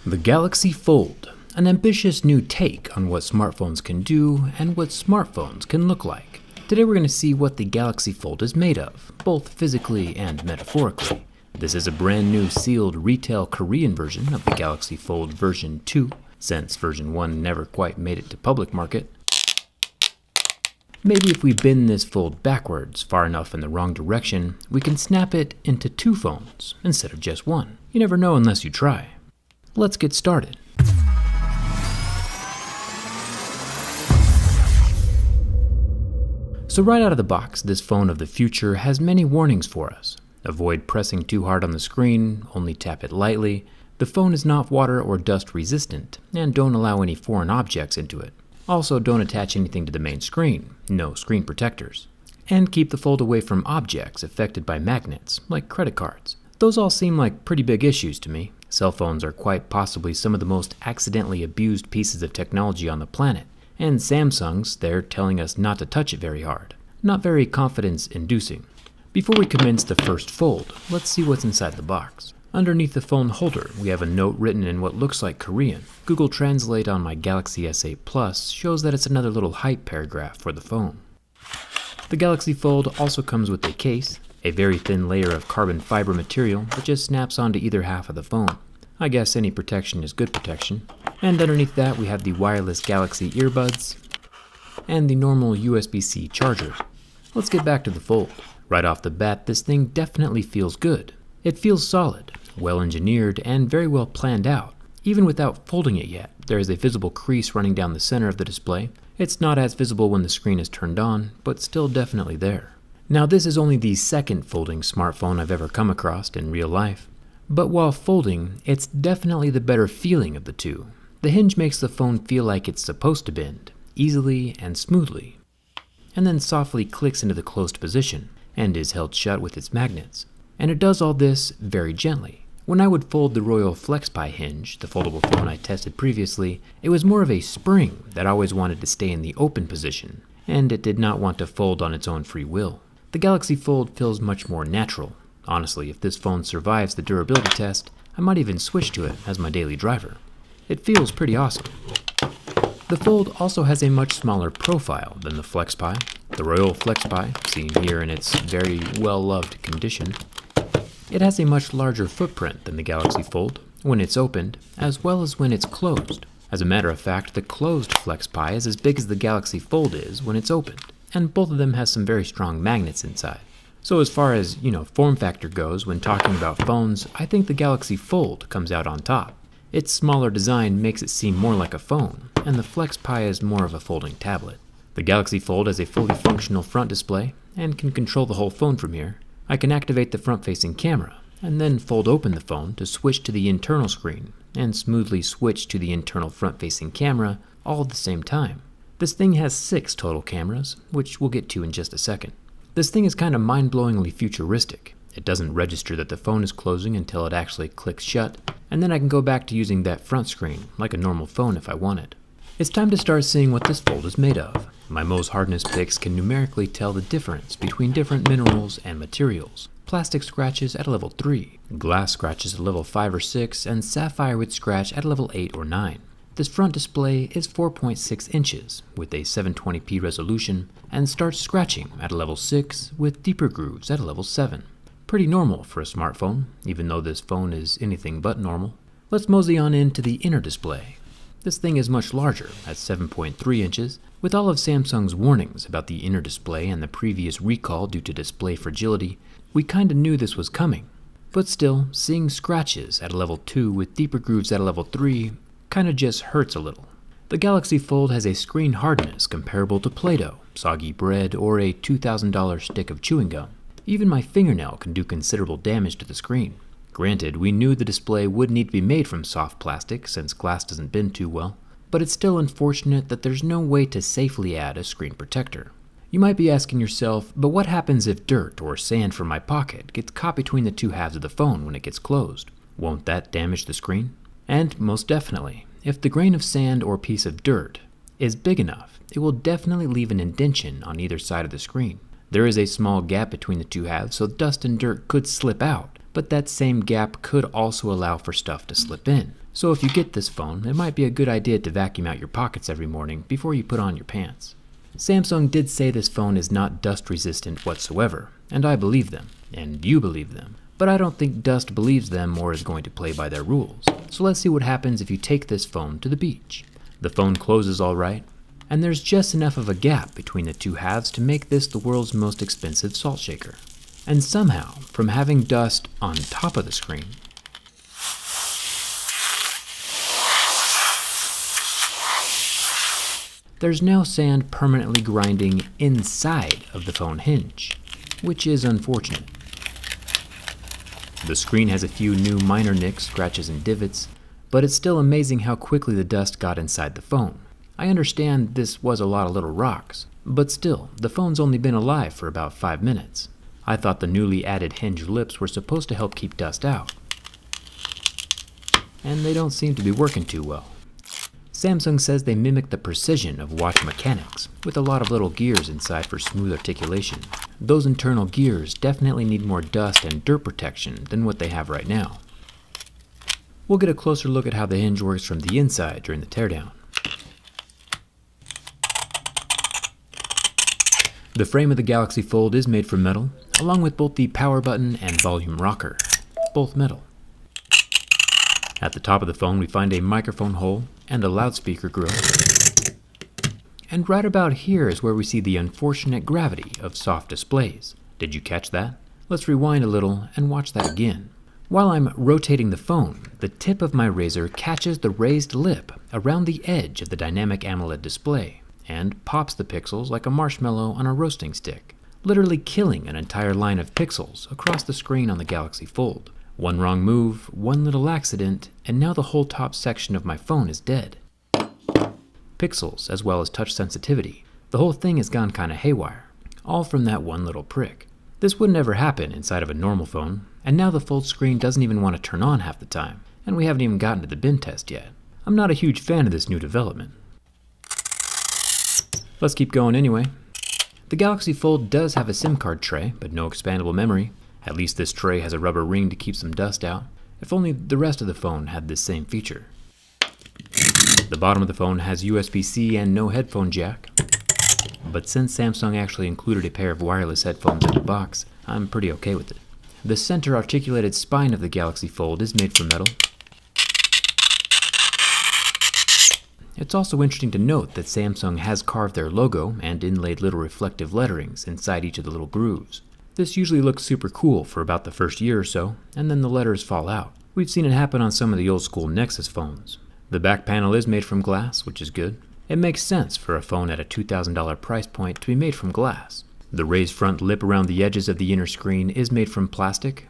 The Galaxy Fold, an ambitious new take on what smartphones can do and what smartphones can look like. Today we're going to see what the Galaxy Fold is made of, both physically and metaphorically. This is a brand new sealed retail Korean version of the Galaxy Fold version 2, since version 1 never quite made it to public market. Maybe if we bend this fold backwards far enough in the wrong direction, we can snap it into two phones instead of just one. You never know unless you try. Let's get started. So right out of the box, this phone of the future has many warnings for us. Avoid pressing too hard on the screen, only tap it lightly. The phone is not water or dust resistant, and don't allow any foreign objects into it. Also, don't attach anything to the main screen, no screen protectors. And keep the fold away from objects affected by magnets, like credit cards. Those all seem like pretty big issues to me. Cell phones are quite possibly some of the most accidentally abused pieces of technology on the planet, and Samsung's, they're telling us not to touch it very hard. Not very confidence-inducing. Before we commence the first fold, let's see what's inside the box. Underneath the phone holder, we have a note written in what looks like Korean. Google Translate on my Galaxy S8 Plus shows that it's another little hype paragraph for the phone. The Galaxy Fold also comes with a case, a very thin layer of carbon fiber material that just snaps onto either half of the phone. I guess any protection is good protection. And underneath that we have the wireless Galaxy earbuds and the normal USB-C charger. Let's get back to the fold. Right off the bat, this thing definitely feels good. It feels solid, well engineered, and very well planned out. Even without folding it yet, there is a visible crease running down the center of the display. It's not as visible when the screen is turned on, but still definitely there. Now this is only the second folding smartphone I've ever come across in real life. But while folding, it's definitely the better feeling of the two. The hinge makes the phone feel like it's supposed to bend, easily and smoothly, and then softly clicks into the closed position, and is held shut with its magnets. And it does all this very gently. When I would fold the Royal FlexPi hinge, the foldable phone I tested previously, it was more of a spring that always wanted to stay in the open position, and it did not want to fold on its own free will. The Galaxy Fold feels much more natural. Honestly, if this phone survives the durability test, I might even switch to it as my daily driver. It feels pretty awesome. The Fold also has a much smaller profile than the FlexPi. The Royal FlexPi, seen here in its very well-loved condition, it has a much larger footprint than the Galaxy Fold when it's opened, as well as when it's closed. As a matter of fact, the closed FlexPi is as big as the Galaxy Fold is when it's opened, and both of them have some very strong magnets inside. So as far as, form factor goes when talking about phones, I think the Galaxy Fold comes out on top. Its smaller design makes it seem more like a phone, and the FlexPi is more of a folding tablet. The Galaxy Fold has a fully functional front display, and can control the whole phone from here. I can activate the front-facing camera, and then fold open the phone to switch to the internal screen, and smoothly switch to the internal front-facing camera all at the same time. This thing has 6 total cameras, which we'll get to in just a second. This thing is kind of mind-blowingly futuristic. It doesn't register that the phone is closing until it actually clicks shut, and then I can go back to using that front screen like a normal phone if I wanted. It's time to start seeing what this fold is made of. My Mohs hardness picks can numerically tell the difference between different minerals and materials. Plastic scratches at a level 3, glass scratches at level 5 or 6, and sapphire would scratch at a level 8 or 9. This front display is 4.6 inches with a 720p resolution and starts scratching at a level 6 with deeper grooves at a level 7. Pretty normal for a smartphone, even though this phone is anything but normal. Let's mosey on into the inner display. This thing is much larger at 7.3 inches. With all of Samsung's warnings about the inner display and the previous recall due to display fragility, we kinda knew this was coming. But still, seeing scratches at a level 2 with deeper grooves at a level 3 kinda just hurts a little. The Galaxy Fold has a screen hardness comparable to Play-Doh, soggy bread, or a $2,000 stick of chewing gum. Even my fingernail can do considerable damage to the screen. Granted, we knew the display would need to be made from soft plastic since glass doesn't bend too well, but it's still unfortunate that there's no way to safely add a screen protector. You might be asking yourself, but what happens if dirt or sand from my pocket gets caught between the two halves of the phone when it gets closed? Won't that damage the screen? And most definitely, if the grain of sand or piece of dirt is big enough, it will definitely leave an indentation on either side of the screen. There is a small gap between the two halves, so dust and dirt could slip out, but that same gap could also allow for stuff to slip in. So if you get this phone, it might be a good idea to vacuum out your pockets every morning before you put on your pants. Samsung did say this phone is not dust resistant whatsoever, and I believe them, and you believe them. But I don't think dust believes them or is going to play by their rules. So let's see what happens if you take this phone to the beach. The phone closes all right, and there's just enough of a gap between the two halves to make this the world's most expensive salt shaker. And somehow, from having dust on top of the screen, there's now sand permanently grinding inside of the phone hinge, which is unfortunate. The screen has a few new minor nicks, scratches, and divots, but it's still amazing how quickly the dust got inside the phone. I understand this was a lot of little rocks, but still, the phone's only been alive for about 5 minutes. I thought the newly added hinge lips were supposed to help keep dust out, and they don't seem to be working too well. Samsung says they mimic the precision of watch mechanics, with a lot of little gears inside for smooth articulation. Those internal gears definitely need more dust and dirt protection than what they have right now. We'll get a closer look at how the hinge works from the inside during the teardown. The frame of the Galaxy Fold is made from metal, along with both the power button and volume rocker, both metal. At the top of the phone we find a microphone hole and a loudspeaker grill. And right about here is where we see the unfortunate gravity of soft displays. Did you catch that? Let's rewind a little and watch that again. While I'm rotating the phone, the tip of my razor catches the raised lip around the edge of the dynamic AMOLED display and pops the pixels like a marshmallow on a roasting stick, literally killing an entire line of pixels across the screen on the Galaxy Fold. One wrong move, one little accident, and now the whole top section of my phone is dead. Pixels, as well as touch sensitivity. The whole thing has gone kinda haywire, all from that one little prick. This would never happen inside of a normal phone, and now the Fold screen doesn't even want to turn on half the time, and we haven't even gotten to the bin test yet. I'm not a huge fan of this new development. Let's keep going anyway. The Galaxy Fold does have a SIM card tray, but no expandable memory. At least this tray has a rubber ring to keep some dust out. If only the rest of the phone had this same feature. The bottom of the phone has USB-C and no headphone jack. But since Samsung actually included a pair of wireless headphones in the box, I'm pretty okay with it. The center articulated spine of the Galaxy Fold is made from metal. It's also interesting to note that Samsung has carved their logo and inlaid little reflective letterings inside each of the little grooves. This usually looks super cool for about the first year or so, and then the letters fall out. We've seen it happen on some of the old school Nexus phones. The back panel is made from glass, which is good. It makes sense for a phone at a $2,000 price point to be made from glass. The raised front lip around the edges of the inner screen is made from plastic.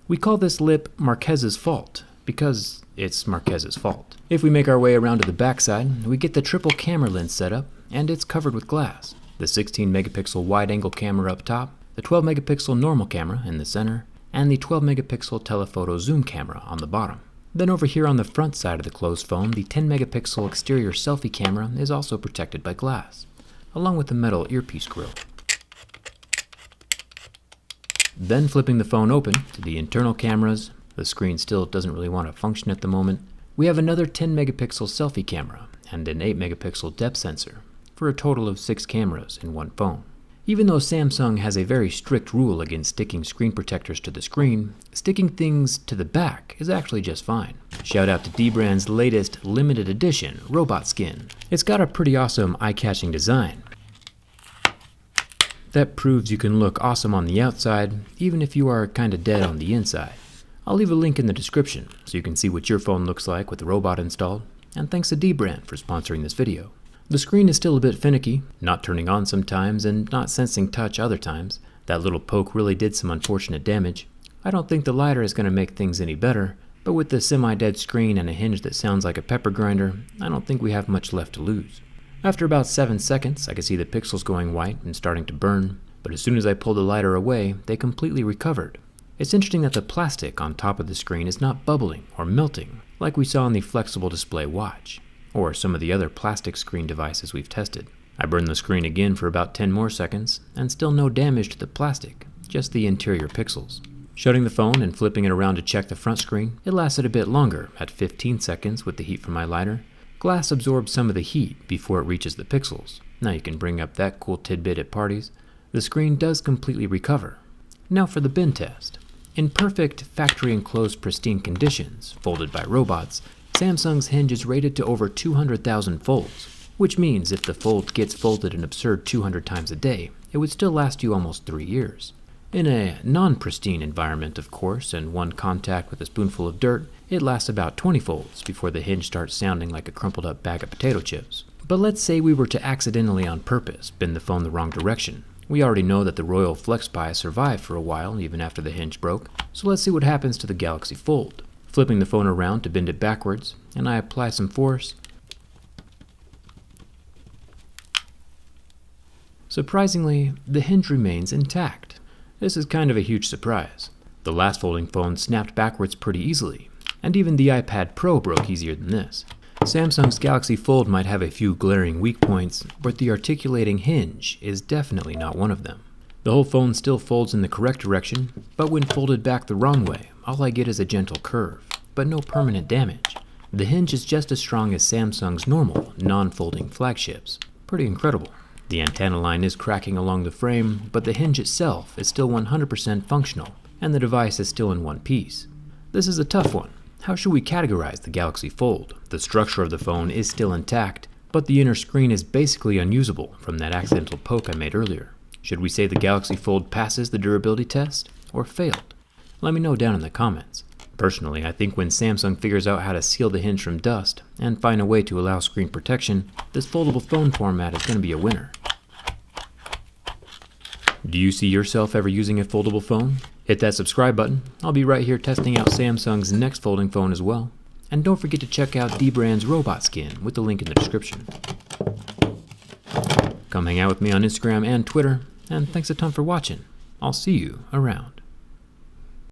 We call this lip Marquez's fault, because it's Marquez's fault. If we make our way around to the backside, we get the triple camera lens setup, and it's covered with glass. The 16 megapixel wide-angle camera up top, the 12 megapixel normal camera in the center, and the 12 megapixel telephoto zoom camera on the bottom. Then over here on the front side of the closed phone, the 10 megapixel exterior selfie camera is also protected by glass, along with the metal earpiece grill. Then flipping the phone open to the internal cameras, the screen still doesn't really want to function at the moment, we have another 10 megapixel selfie camera and an 8 megapixel depth sensor, for a total of 6 cameras in one phone. Even though Samsung has a very strict rule against sticking screen protectors to the screen, sticking things to the back is actually just fine. Shout out to Dbrand's latest limited edition robot skin. It's got a pretty awesome eye-catching design that proves you can look awesome on the outside, even if you are kinda dead on the inside. I'll leave a link in the description so you can see what your phone looks like with the robot installed, and thanks to Dbrand for sponsoring this video. The screen is still a bit finicky, not turning on sometimes and not sensing touch other times. That little poke really did some unfortunate damage. I don't think the lighter is going to make things any better, but with the semi-dead screen and a hinge that sounds like a pepper grinder, I don't think we have much left to lose. After about 7 seconds, I could see the pixels going white and starting to burn, but as soon as I pulled the lighter away, they completely recovered. It's interesting that the plastic on top of the screen is not bubbling or melting like we saw on the flexible display watch, or some of the other plastic screen devices we've tested. I burned the screen again for about 10 more seconds, and still no damage to the plastic, just the interior pixels. Shutting the phone and flipping it around to check the front screen, it lasted a bit longer, at 15 seconds with the heat from my lighter. Glass absorbs some of the heat before it reaches the pixels. Now you can bring up that cool tidbit at parties. The screen does completely recover. Now for the bend test. In perfect, factory-enclosed pristine conditions, folded by robots, Samsung's hinge is rated to over 200,000 folds, which means if the fold gets folded an absurd 200 times a day, it would still last you almost 3 years. In a non-pristine environment, of course, and one contact with a spoonful of dirt, it lasts about 20 folds before the hinge starts sounding like a crumpled up bag of potato chips. But let's say we were to accidentally on purpose bend the phone the wrong direction. We already know that the Royal FlexPi survived for a while even after the hinge broke, so let's see what happens to the Galaxy Fold. Flipping the phone around to bend it backwards, and I apply some force. Surprisingly, the hinge remains intact. This is kind of a huge surprise. The last folding phone snapped backwards pretty easily, and even the iPad Pro broke easier than this. Samsung's Galaxy Fold might have a few glaring weak points, but the articulating hinge is definitely not one of them. The whole phone still folds in the correct direction, but when folded back the wrong way, all I get is a gentle curve, but no permanent damage. The hinge is just as strong as Samsung's normal, non-folding flagships. Pretty incredible. The antenna line is cracking along the frame, but the hinge itself is still 100% functional, and the device is still in one piece. This is a tough one. How should we categorize the Galaxy Fold? The structure of the phone is still intact, but the inner screen is basically unusable from that accidental poke I made earlier. Should we say the Galaxy Fold passes the durability test, or failed? Let me know down in the comments. Personally, I think when Samsung figures out how to seal the hinge from dust and find a way to allow screen protection, this foldable phone format is going to be a winner. Do you see yourself ever using a foldable phone? Hit that subscribe button. I'll be right here testing out Samsung's next folding phone as well. And don't forget to check out Dbrand's robot skin with the link in the description. Come hang out with me on Instagram and Twitter, and thanks a ton for watching. I'll see you around.